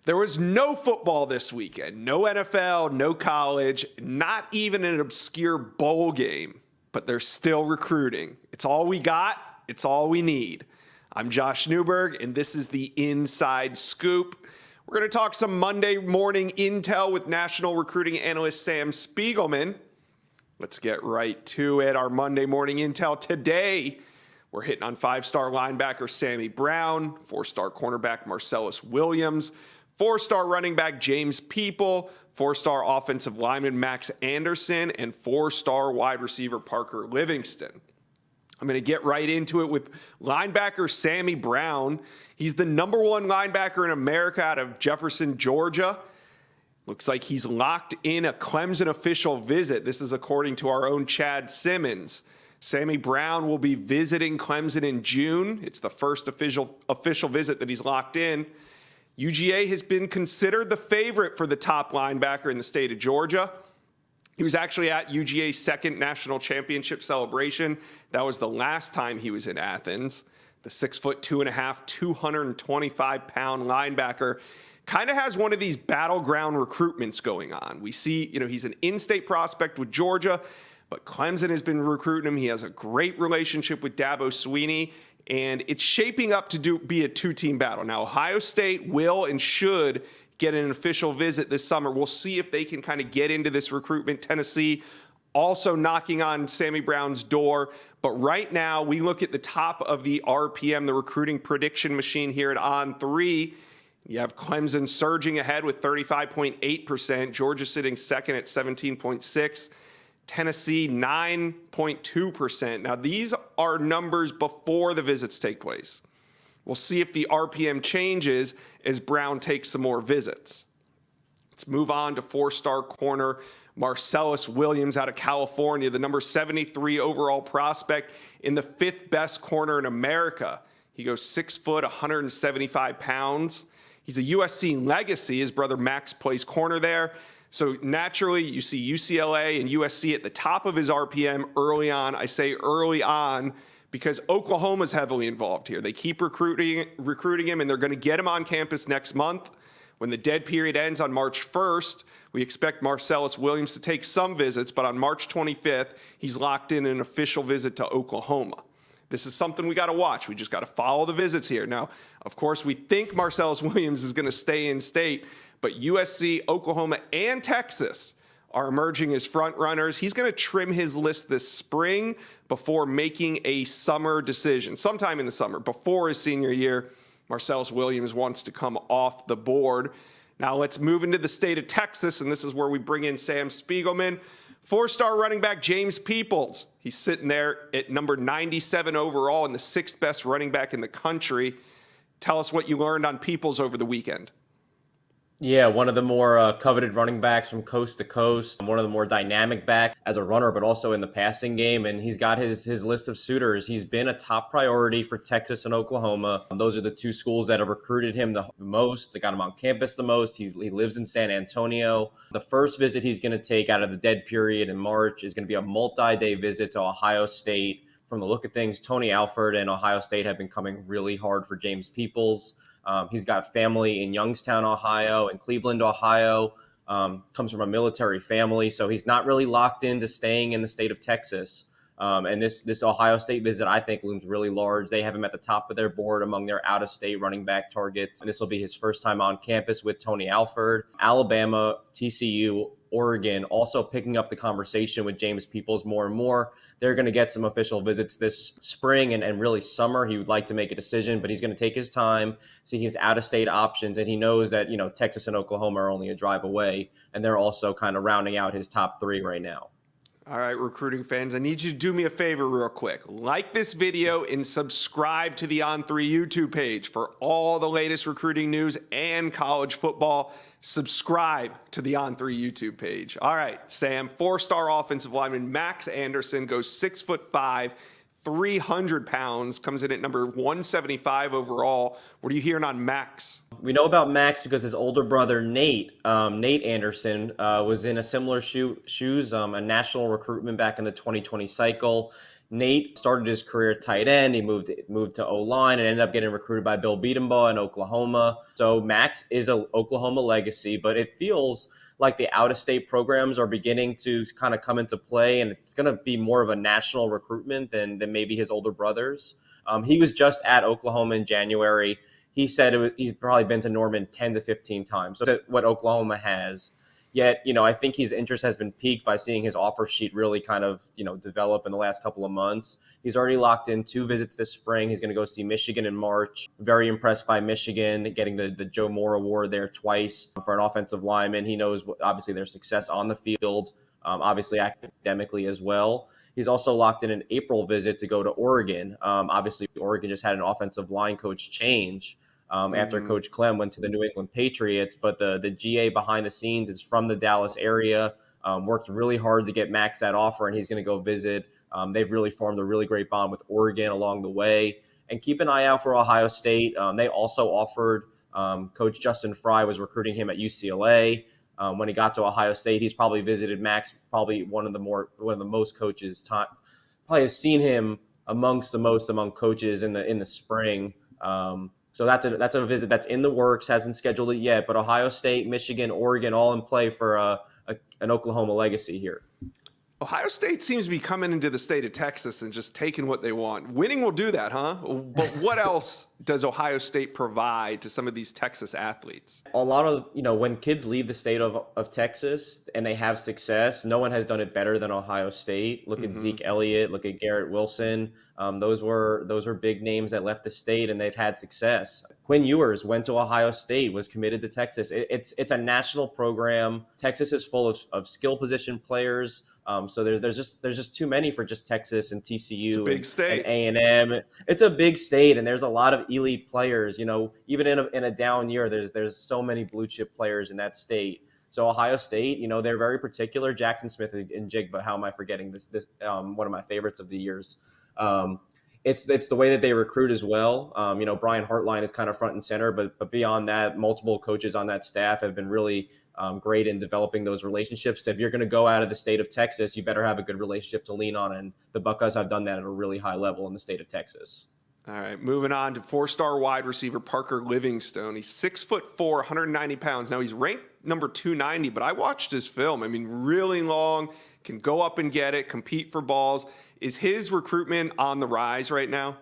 There was no football this weekend, no NFL, no college, not even an obscure bowl game, but they're still recruiting. It's all we got. It's all we need. I'm Josh Newberg, and this is the Inside Scoop. We're going to talk some Monday morning intel with national recruiting analyst Sam Spiegelman. Let's get right to it. Our Monday morning intel today, we're hitting on five-star linebacker Sammy Brown, four-star cornerback Marcelles Williams, four-star running back James People, four-star offensive lineman Max Anderson, and four-star wide receiver Parker Livingstone. I'm going to get right into it with linebacker Sammy Brown. He's the number one linebacker in America out of Jefferson, Georgia. Looks like he's locked in a Clemson official visit. This is according to our own Chad Simmons. Sammy Brown will be visiting Clemson in June. It's the first official visit that he's locked in. UGA has been considered the favorite for the top linebacker in the state of Georgia. He was actually at UGA's second national championship celebration. That was the last time he was in Athens. The 6'2.5", 225-pound linebacker kind of has one of these battleground recruitments going on. We see, he's an in-state prospect with Georgia, but Clemson has been recruiting him. He has a great relationship with Dabo Swinney, and it's shaping up to be a two-team battle. Now, Ohio State will and should get an official visit this summer. We'll see if they can kind of get into this recruitment. Tennessee also knocking on Sammy Brown's door. But right now, we look at the top of the RPM, the recruiting prediction machine here at On3. You have Clemson surging ahead with 35.8%. Georgia sitting second at 17.6%. Tennessee, 9.2%. Now, these are numbers before the visits take place. We'll see if the RPM changes as Brown takes some more visits. Let's move on to four-star corner Marcelles Williams out of California, the number 73 overall prospect in the fifth best corner in America. He goes 6 foot, 175 pounds. He's a USC legacy. His brother Max plays corner there. So naturally, you see UCLA and USC at the top of his RPM early on. I say early on because Oklahoma's heavily involved here. They keep recruiting him, and they're going to get him on campus next month. When the dead period ends on March 1st, we expect Marcelles Williams to take some visits, but on March 25th, he's locked in an official visit to Oklahoma. This is something we got to watch. We just got to follow the visits here. Now, of course, we think Marcelles Williams is going to stay in state, but USC, Oklahoma, and Texas are emerging as front runners. He's going to trim his list this spring before making a summer decision. Sometime in the summer, before his senior year, Marcelles Williams wants to come off the board. Now let's move into the state of Texas, and this is where we bring in Sam Spiegelman. Four-star running back James Peoples. He's sitting there at number 97 overall and the sixth best running back in the country. Tell us what you learned on Peoples over the weekend. Yeah, one of the more coveted running backs from coast to coast, one of the more dynamic backs as a runner, but also in the passing game. And he's got his list of suitors. He's been a top priority for Texas and Oklahoma. Those are the two schools that have recruited him the most. They got him on campus the most. He lives in San Antonio. The first visit he's going to take out of the dead period in March is going to be a multi-day visit to Ohio State. From the look of things, Tony Alford and Ohio State have been coming really hard for James Peoples. He's got family in Youngstown, Ohio, and Cleveland, Ohio. Comes from a military family, so he's not really locked into staying in the state of Texas. And this Ohio State visit, I think, looms really large. They have him at the top of their board among their out-of-state running back targets. And this will be his first time on campus with Tony Alford. Alabama, TCU, Oregon also picking up the conversation with James Peoples more and more. They're going to get some official visits this spring and really summer. He would like to make a decision, but he's going to take his time, see his out-of-state options, and he knows that, Texas and Oklahoma are only a drive away, and they're also kind of rounding out his top three right now. All right, recruiting fans, I need you to do me a favor real quick. Like this video and subscribe to the On3 YouTube page for all the latest recruiting news and college football. Subscribe to the On3 YouTube page. All right, Sam, four-star offensive lineman Max Anderson goes 6'5", 300 pounds, comes in at number 175 overall. What are you hearing on Max? We know about Max because his older brother, Nate Anderson, was in a similar shoes, a national recruitment back in the 2020 cycle. Nate started his career at tight end. He moved to O-line and ended up getting recruited by Bill Beatenbaugh in Oklahoma. So Max is a Oklahoma legacy, but it feels like the out-of-state programs are beginning to kind of come into play, and it's going to be more of a national recruitment than maybe his older brothers. He was just at Oklahoma in January. He said he's probably been to Norman 10 to 15 times. So that's what Oklahoma has. Yet, I think his interest has been piqued by seeing his offer sheet really kind of, develop in the last couple of months. He's already locked in 2 visits this spring. He's going to go see Michigan in March. Very impressed by Michigan, getting the Joe Moore Award there twice for an offensive lineman. He knows, obviously, their success on the field, obviously academically as well. He's also locked in an April visit to go to Oregon. Obviously, Oregon just had an offensive line coach change. After Coach Clem went to the New England Patriots, but the GA behind the scenes is from the Dallas area, worked really hard to get Max that offer, and he's going to go visit. They've really formed a really great bond with Oregon along the way. And keep an eye out for Ohio State. They also offered, Coach Justin Fry was recruiting him at UCLA. When he got to Ohio State, he's probably visited Max, probably one of the most coaches, probably has seen him among coaches in the spring. So that's a visit that's in the works, hasn't scheduled it yet. But Ohio State, Michigan, Oregon, all in play for an Oklahoma legacy here. Ohio State seems to be coming into the state of Texas and just taking what they want. Winning will do that, huh? But what else does Ohio State provide to some of these Texas athletes? A lot of, when kids leave the state of Texas and they have success, no one has done it better than Ohio State. Look at Zeke Elliott, look at Garrett Wilson. Those were big names that left the state and they've had success. Quinn Ewers went to Ohio State, was committed to Texas. It's a national program. Texas is full of skill position players. So there's just too many for just Texas and TCU. It's a big state. And A&M. It's a big state, and there's a lot of elite players. Even in a down year, there's so many blue chip players in that state. So Ohio State, they're very particular. Jackson Smith and Jigba. How am I forgetting this? One of my favorites of the years. It's the way that they recruit as well. Brian Hartline is kind of front and center, but beyond that, multiple coaches on that staff have been really great in developing those relationships. If you're going to go out of the state of Texas, you better have a good relationship to lean on. And the Buckeyes have done that at a really high level in the state of Texas. All right, moving on to 4-star wide receiver Parker Livingstone. He's 6'4", 190 pounds. Now he's ranked number 290, but I watched his film. I mean, really long, can go up and get it, compete for balls. Is his recruitment on the rise right now?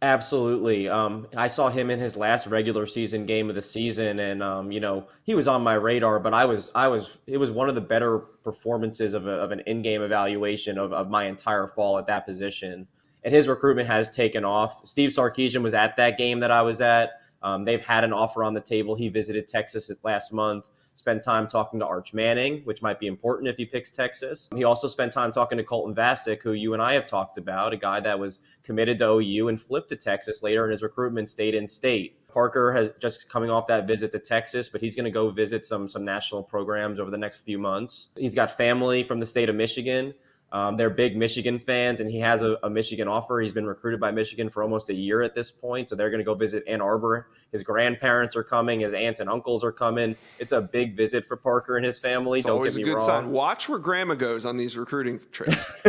Absolutely. I saw him in his last regular season game of the season, and he was on my radar. But it was one of the better performances of an in-game evaluation of my entire fall at that position. And his recruitment has taken off. Steve Sarkisian was at that game that I was at. They've had an offer on the table. He visited Texas last month. Spent time talking to Arch Manning, which might be important if he picks Texas. He also spent time talking to Colton Vasek, who you and I have talked about, a guy that was committed to OU and flipped to Texas later in his recruitment, stayed in state. Parker has just coming off that visit to Texas, but he's going to go visit some national programs over the next few months. He's got family from the state of Michigan. They're big Michigan fans, and he has a Michigan offer. He's been recruited by Michigan for almost a year at this point, so they're going to go visit Ann Arbor. His grandparents are coming. His aunts and uncles are coming. It's a big visit for Parker and his family. It's always a good sign. Watch where grandma goes on these recruiting trips.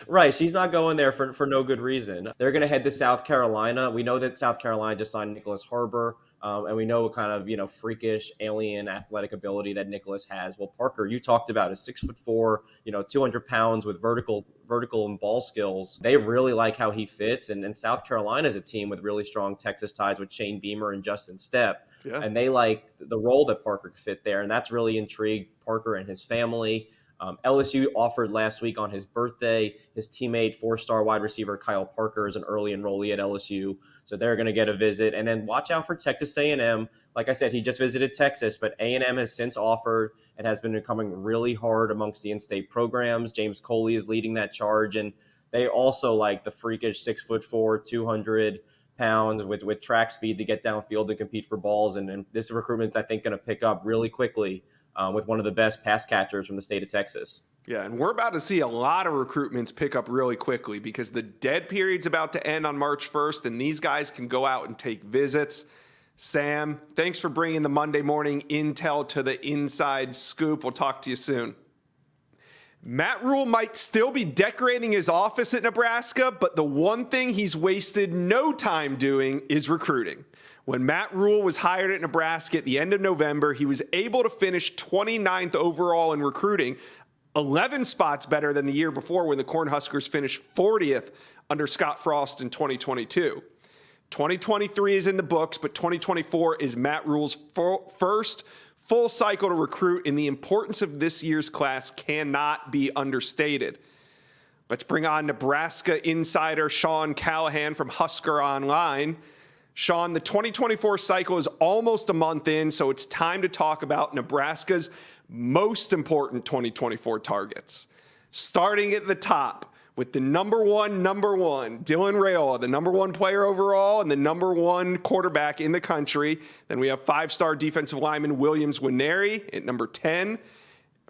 Right. She's not going there for no good reason. They're going to head to South Carolina. We know that South Carolina just signed Nicholas Harbor. And we know what kind of, freakish alien athletic ability that Nicholas has. Well, Parker, you talked about is 6'4", 200 pounds with vertical and ball skills. They really like how he fits. And South Carolina is a team with really strong Texas ties with Shane Beamer and Justin Stepp. Yeah. And they like the role that Parker could fit there. And that's really intrigued Parker and his family. LSU offered last week on his birthday. His teammate, 4-star wide receiver Kyle Parker, is an early enrollee at LSU. So they're going to get a visit. And then watch out for Texas A&M. Like I said, he just visited Texas, but A&M has since offered and has been becoming really hard amongst the in-state programs. James Coley is leading that charge. And they also like the freakish 6'4", 200 pounds with track speed to get downfield and compete for balls. And this recruitment's, I think, going to pick up really quickly with one of the best pass catchers from the state of Texas. Yeah, and we're about to see a lot of recruitments pick up really quickly because the dead period's about to end on March 1st, and these guys can go out and take visits. Sam, thanks for bringing the Monday morning intel to the inside scoop. We'll talk to you soon. Matt Rhule might still be decorating his office at Nebraska, but the one thing he's wasted no time doing is recruiting. When Matt Rhule was hired at Nebraska at the end of November, he was able to finish 29th overall in recruiting, 11 spots better than the year before when the Cornhuskers finished 40th under Scott Frost in 2022. 2023 is in the books, but 2024 is Matt Rhule's first full cycle to recruit, and the importance of this year's class cannot be understated. Let's bring on Nebraska insider Sean Callahan from Husker Online. Sean, the 2024 cycle is almost a month in, so it's time to talk about Nebraska's most important 2024 targets. Starting at the top with the number one, Dylan Raiola, the number one player overall and the number one quarterback in the country. Then we have five-star defensive lineman Williams Nwaneri at number 10.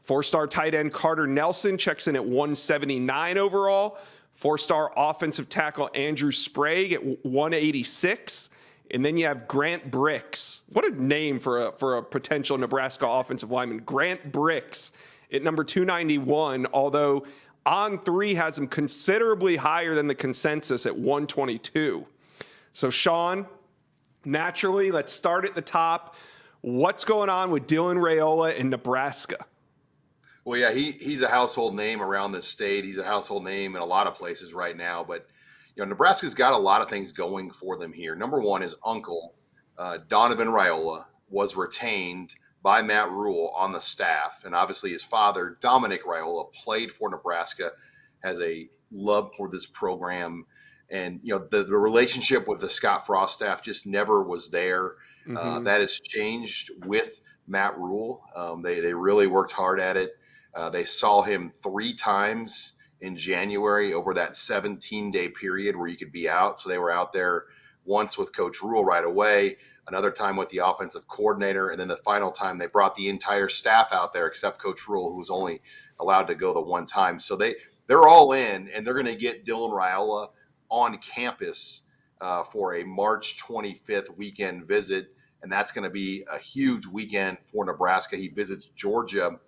Four-star tight end Carter Nelson checks in at 179 overall. Four-star offensive tackle Andrew Sprague at 186. And then you have Grant Brix. What a name for a potential Nebraska offensive lineman. Grant Brix at number 291, although On3 has him considerably higher than the consensus at 122. So, Sean, naturally, let's start at the top. What's going on with Dylan Raiola in Nebraska? Well, yeah, he's a household name around this state. He's a household name in a lot of places right now. But, Nebraska's got a lot of things going for them here. Number one, his uncle, Donovan Raiola, was retained by Matt Rhule on the staff. And obviously his father, Dominic Raiola, played for Nebraska, has a love for this program. And, the relationship with the Scott Frost staff just never was there. Mm-hmm. That has changed with Matt Rhule. They really worked hard at it. They saw him 3 times in January over that 17-day period where you could be out. So they were out there once with Coach Rhule right away, another time with the offensive coordinator, and then the final time they brought the entire staff out there except Coach Rhule, who was only allowed to go the one time. So they're all in, and they're going to get Dylan Raiola on campus for a March 25th weekend visit, and that's going to be a huge weekend for Nebraska. He visits Georgia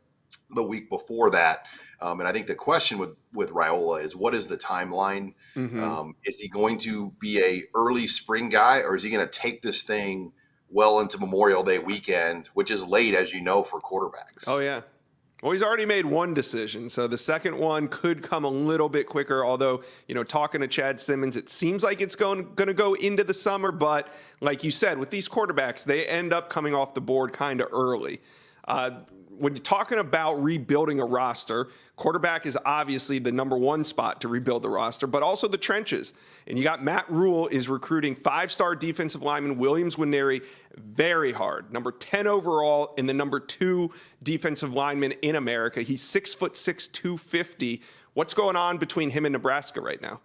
the week before that. And I think the question with Raiola is, what is the timeline? Mm-hmm. Is he going to be a early spring guy, or is he going to take this thing well into Memorial Day weekend, which is late, as you know, for quarterbacks? Oh, yeah. Well, he's already made one decision, so the second one could come a little bit quicker, although, talking to Chad Simmons, it seems like it's going to go into the summer, but like you said, with these quarterbacks, they end up coming off the board kind of early. When you're talking about rebuilding a roster, quarterback is obviously the number one spot to rebuild the roster, but also the trenches. And you got Matt Rhule is recruiting 5-star defensive lineman Williams Nwaneri very hard. Number 10 overall and the number 2 defensive lineman in America. He's 6'6", 250. What's going on between him and Nebraska right now?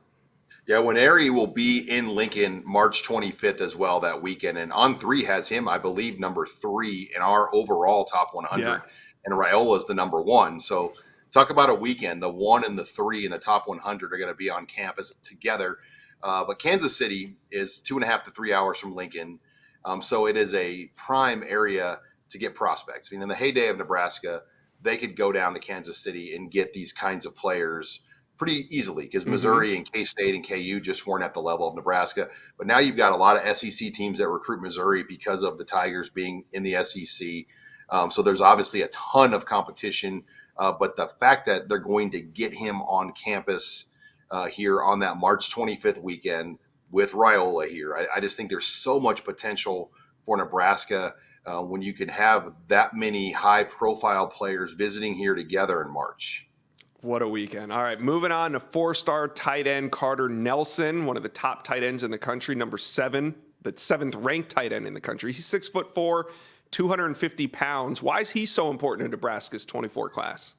Yeah, Nwaneri will be in Lincoln March 25th as well that weekend. And On3 has him, I believe, number 3 in our overall top 100. Yeah. And Raiola is the number 1. So talk about a weekend. The 1 and the 3 in the top 100 are going to be on campus together. But Kansas City is 2.5 to 3 hours from Lincoln. So it is a prime area to get prospects. I mean, in the heyday of Nebraska, they could go down to Kansas City and get these kinds of players pretty easily because Missouri and K-State and KU just weren't at the level of Nebraska. But now you've got a lot of SEC teams that recruit Missouri because of the Tigers being in the SEC. So there's obviously a ton of competition. But the fact that they're going to get him on campus here on that March 25th weekend with Raiola here, I just think there's so much potential for Nebraska when you can have that many high-profile players visiting here together in March. What a weekend. All right, moving on to 4-star tight end Carter Nelson, one of the top tight ends in the country, number 7, the 7th-ranked tight end in the country. He's 6'4", 250 pounds. Why is he so important in Nebraska's 24 class?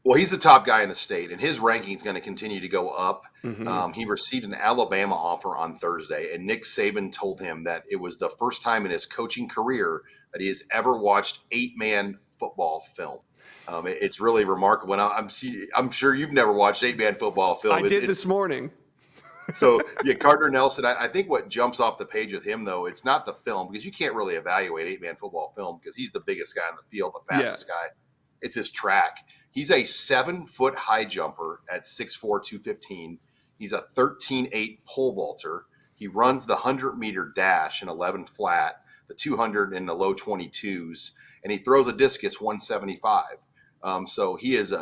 Well, he's the top guy in the state, and his ranking is going to continue to go up. Mm-hmm. He received an Alabama offer on Thursday, and Nick Saban told him that it was the first time in his coaching career that he has ever watched 8-man football film. It's really remarkable. And I'm sure you've never watched 8-man football film. I did this morning. So, yeah, Carter Nelson, I think what jumps off the page with him, though, it's not the film because you can't really evaluate 8-man football film because he's the biggest guy on the field, the fastest guy. It's his track. He's a 7-foot high jumper at 6'4", 215. He's a 13.8 pole vaulter. He runs the 100-meter dash in 11 flat, the 200 in the low 22s, and he throws a discus 175. So he is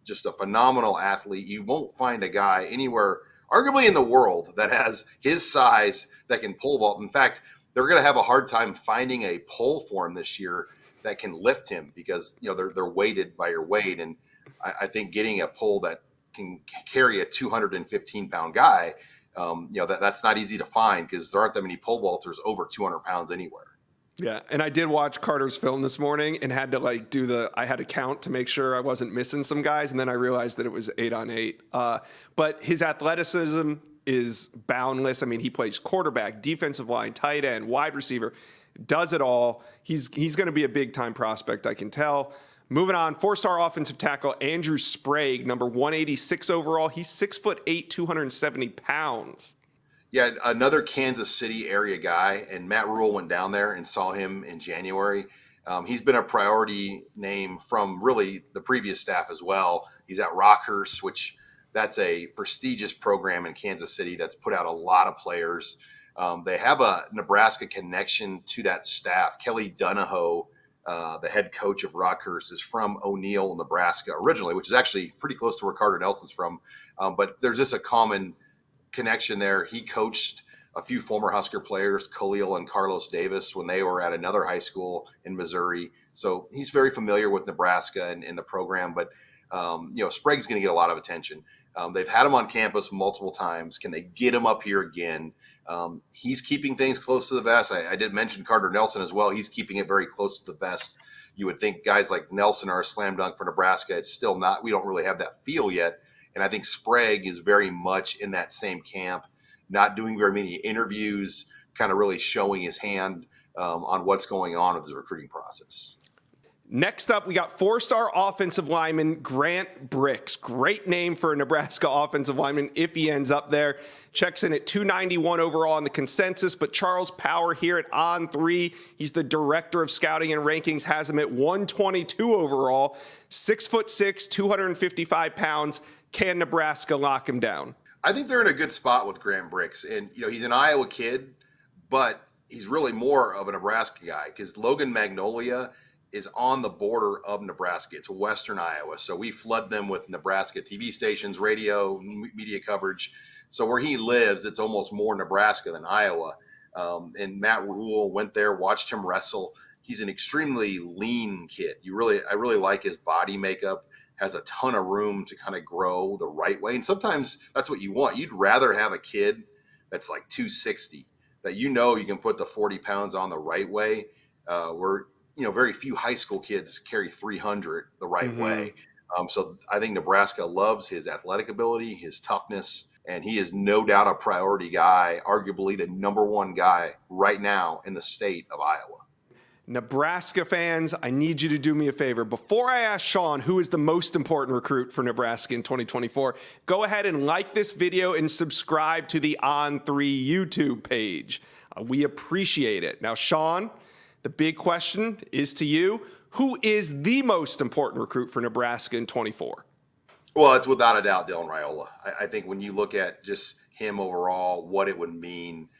just a phenomenal athlete. You won't find a guy anywhere, arguably in the world, that has his size that can pole vault. In fact, they're going to have a hard time finding a pole for him this year that can lift him because they're weighted by your weight, and I think getting a pole that can carry a 215-pound guy, that's not easy to find because there aren't that many pole vaulters over 200 pounds anywhere. Yeah, and I did watch Carter's film this morning and had to I had to count to make sure I wasn't missing some guys, and then I realized that it was 8 on 8. But his athleticism is boundless. I mean, he plays quarterback, defensive line, tight end, wide receiver, does it all. He's going to be a big-time prospect, I can tell. Moving on, 4-star offensive tackle Andrew Sprague, number 186 overall. He's 6'8", 270 pounds. Yeah, another Kansas City area guy, and Matt Rhule went down there and saw him in January. He's been a priority name from really the previous staff as well. He's at Rockhurst, which that's a prestigious program in Kansas City that's put out a lot of players. They have a Nebraska connection to that staff. Kelly Donahoe, the head coach of Rockhurst, is from O'Neill, Nebraska originally, which is actually pretty close to where Carter Nelson's from. But there's just a common connection there. He coached a few former Husker players, Khalil and Carlos Davis, when they were at another high school in Missouri. So he's very familiar with Nebraska and the program. But, Sprague's going to get a lot of attention. They've had him on campus multiple times. Can they get him up here again? He's keeping things close to the vest. I did mention Carter Nelson as well. He's keeping it very close to the vest. You would think guys like Nelson are a slam dunk for Nebraska. It's still not. We don't really have that feel yet. And I think Sprague is very much in that same camp, not doing very many interviews, kind of really showing his hand on what's going on with the recruiting process. Next up, we got 4-star offensive lineman Grant Brix. Great name for a Nebraska offensive lineman if he ends up there. Checks in at 291 overall on the consensus, but Charles Power here at On3, he's the director of scouting and rankings, has him at 122 overall, 6'6", 255 pounds. Can Nebraska lock him down? I think they're in a good spot with Grant Brix. And, he's an Iowa kid, but he's really more of a Nebraska guy because Logan Magnolia is on the border of Nebraska. It's western Iowa. So we flood them with Nebraska TV stations, radio, media coverage. So where he lives, it's almost more Nebraska than Iowa. And Matt Rhule went there, watched him wrestle. He's an extremely lean kid. I really like his body makeup. Has a ton of room to kind of grow the right way. And sometimes that's what you want. You'd rather have a kid that's like 260 that you can put the 40 pounds on the right way, where very few high school kids carry 300 the right way. So I think Nebraska loves his athletic ability, his toughness, and he is no doubt a priority guy, arguably the number one guy right now in the state of Iowa. Nebraska fans, I need you to do me a favor. Before I ask Sean who is the most important recruit for Nebraska in 2024, go ahead and like this video and subscribe to the On3 YouTube page. We appreciate it. Now, Sean, the big question is to you. Who is the most important recruit for Nebraska in 24? Well, it's without a doubt Dylan Raiola. I think when you look at just him overall, what it would mean,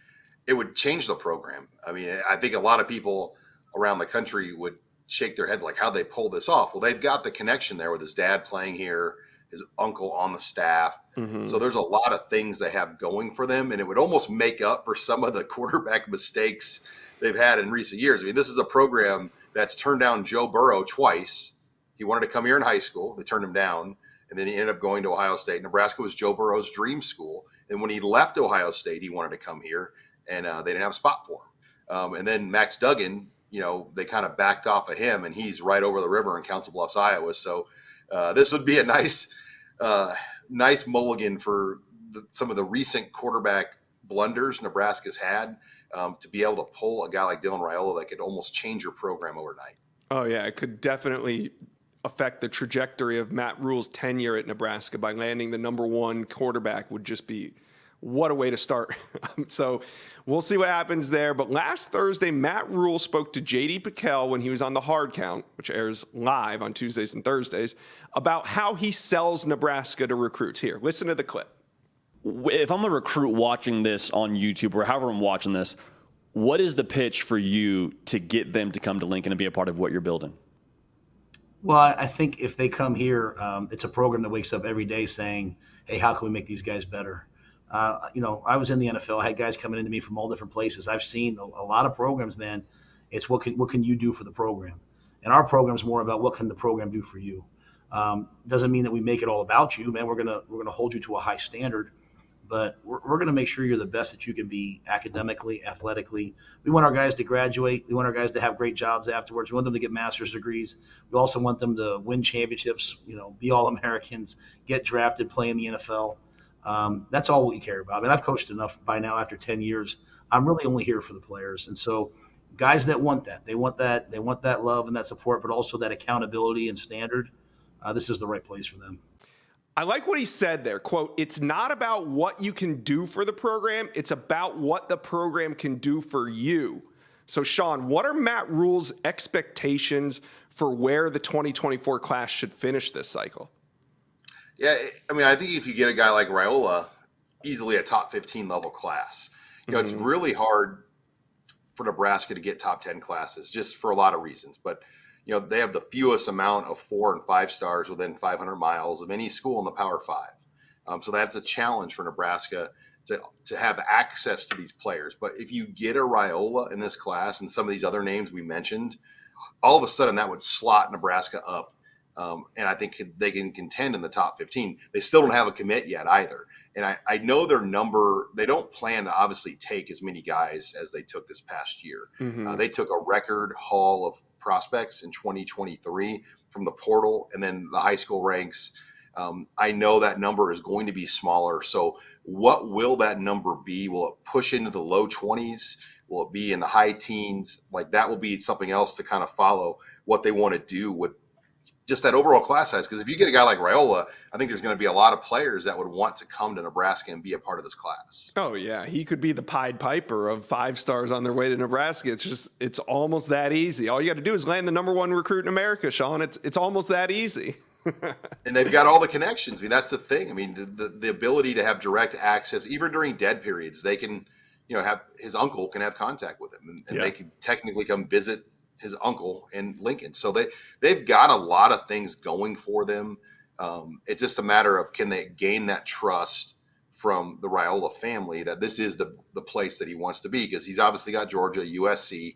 it would change the program. I mean, I think a lot of people around the country would shake their head like, how'd they pull this off? Well, they've got the connection there with his dad playing here, his uncle on the staff. So there's a lot of things they have going for them, and it would almost make up for some of the quarterback mistakes they've had in recent years. I mean, this is a program that's turned down Joe Burrow twice. He wanted to come here in high school. They turned him down, and then he ended up going to Ohio State. Nebraska was Joe Burrow's dream school. And when he left Ohio State, he wanted to come here, and they didn't have a spot for him. And then Max Duggan, they kind of backed off of him, and he's right over the river in Council Bluffs, Iowa. So this would be a nice mulligan for some of the recent quarterback blunders Nebraska's had, to be able to pull a guy like Dylan Raiola that could almost change your program overnight. Oh, yeah, it could definitely affect the trajectory of Matt Rhule's tenure at Nebraska by landing the number one quarterback would just be what a way to start. So we'll see what happens there. But last Thursday, Matt Rhule spoke to J.D. Piquel when he was on the Hard Count, which airs live on Tuesdays and Thursdays, about how he sells Nebraska to recruits. Here, listen to the clip. If I'm a recruit watching this on YouTube or however I'm watching this, what is the pitch for you to get them to come to Lincoln and be a part of what you're building? Well, I think if they come here, it's a program that wakes up every day saying, hey, how can we make these guys better? I was in the NFL. I had guys coming into me from all different places. I've seen a lot of programs, man. It's what can you do for the program? And our program's more about what can the program do for you. Doesn't mean that we make it all about you, man. We're gonna hold you to a high standard, but we're gonna make sure you're the best that you can be academically, athletically. We want our guys to graduate. We want our guys to have great jobs afterwards. We want them to get master's degrees. We also want them to win championships, be All-Americans, get drafted, play in the NFL. That's all we care about. I mean, I've coached enough by now after 10 years. I'm really only here for the players. And so guys that want that, they want that love and that support, but also that accountability and standard. This is the right place for them. I like what he said there. Quote, it's not about what you can do for the program. It's about what the program can do for you. So, Sean, what are Matt Rhule's expectations for where the 2024 class should finish this cycle? Yeah, I mean, I think if you get a guy like Raiola, easily a top 15 level class. It's really hard for Nebraska to get top 10 classes just for a lot of reasons. But, they have the fewest amount of 4 and 5 stars within 500 miles of any school in the Power 5. So that's a challenge for Nebraska to have access to these players. But if you get a Raiola in this class and some of these other names we mentioned, all of a sudden that would slot Nebraska up. And I think they can contend in the top 15. They still don't have a commit yet either. And I know their number, they don't plan to obviously take as many guys as they took this past year. They took a record haul of prospects in 2023 from the portal and then the high school ranks. I know that number is going to be smaller. So what will that number be? Will it push into the low 20s? Will it be in the high teens? Like that will be something else to kind of follow what they want to do with just that overall class size. Because if you get a guy like Raiola, I think there's going to be a lot of players that would want to come to Nebraska and be a part of this class. Oh, yeah. He could be the Pied Piper of 5 stars on their way to Nebraska. It's almost that easy. All you got to do is land the number 1 recruit in America, Sean. It's almost that easy. And they've got all the connections. I mean, that's the thing. I mean, the ability to have direct access, even during dead periods, they can, have his uncle can have contact with him and they can technically come visit his uncle in Lincoln. So they've got a lot of things going for them. It's just a matter of can they gain that trust from the Raiola family that this is the place that he wants to be, because he's obviously got Georgia, USC.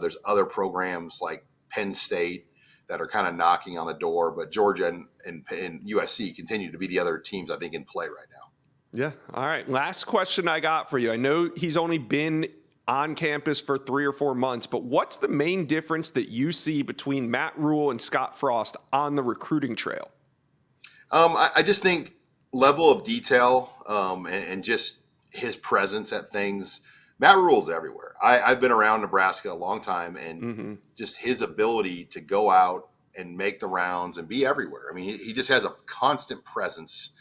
There's other programs like Penn State that are kind of knocking on the door, but Georgia and USC continue to be the other teams I think in play right now. Yeah. All right. Last question I got for you. I know he's only been on campus for 3 or 4 months, but what's the main difference that you see between Matt Rhule and Scott Frost on the recruiting trail? I just think level of detail and just his presence at things. Matt Rhule's everywhere. I've been around Nebraska a long time, and just his ability to go out and make the rounds and be everywhere. I mean, he just has a constant presence,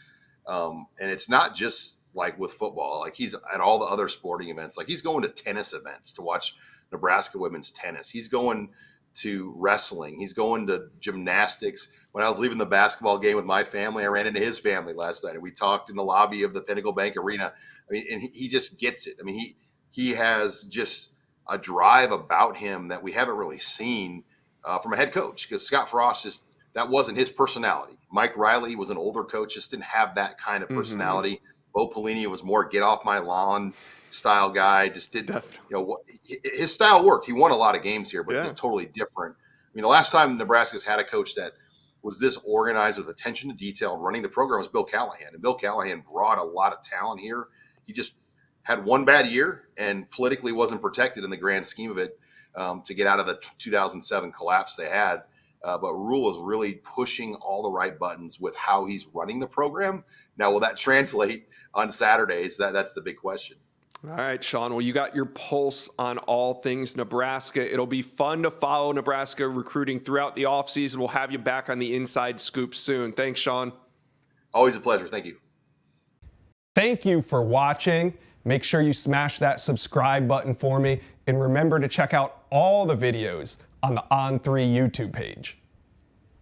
and it's not just like with football. Like he's at all the other sporting events. Like he's going to tennis events to watch Nebraska women's tennis. He's going to wrestling. He's going to gymnastics. When I was leaving the basketball game with my family, I ran into his family last night, and we talked in the lobby of the Pinnacle Bank Arena. I mean, and he just gets it. I mean, he has just a drive about him that we haven't really seen from a head coach, because Scott Frost that wasn't his personality. Mike Riley was an older coach, just didn't have that kind of personality. Bo Pelini was more get off my lawn style guy. Just didn't, his style worked. He won a lot of games here, but just totally different. I mean, the last time Nebraska's had a coach that was this organized with attention to detail and running the program was Bill Callahan. And Bill Callahan brought a lot of talent here. He just had one bad year and politically wasn't protected in the grand scheme of it to get out of the 2007 collapse they had. But Rhule is really pushing all the right buttons with how he's running the program. Now, will that translate on Saturdays? That's the big question. All right, Sean. Well, you got your pulse on all things Nebraska. It'll be fun to follow Nebraska recruiting throughout the offseason. We'll have you back on the Inside Scoop soon. Thanks, Sean. Always a pleasure. Thank you. Thank you for watching. Make sure you smash that subscribe button for me, and remember to check out all the videos on the On3 YouTube page.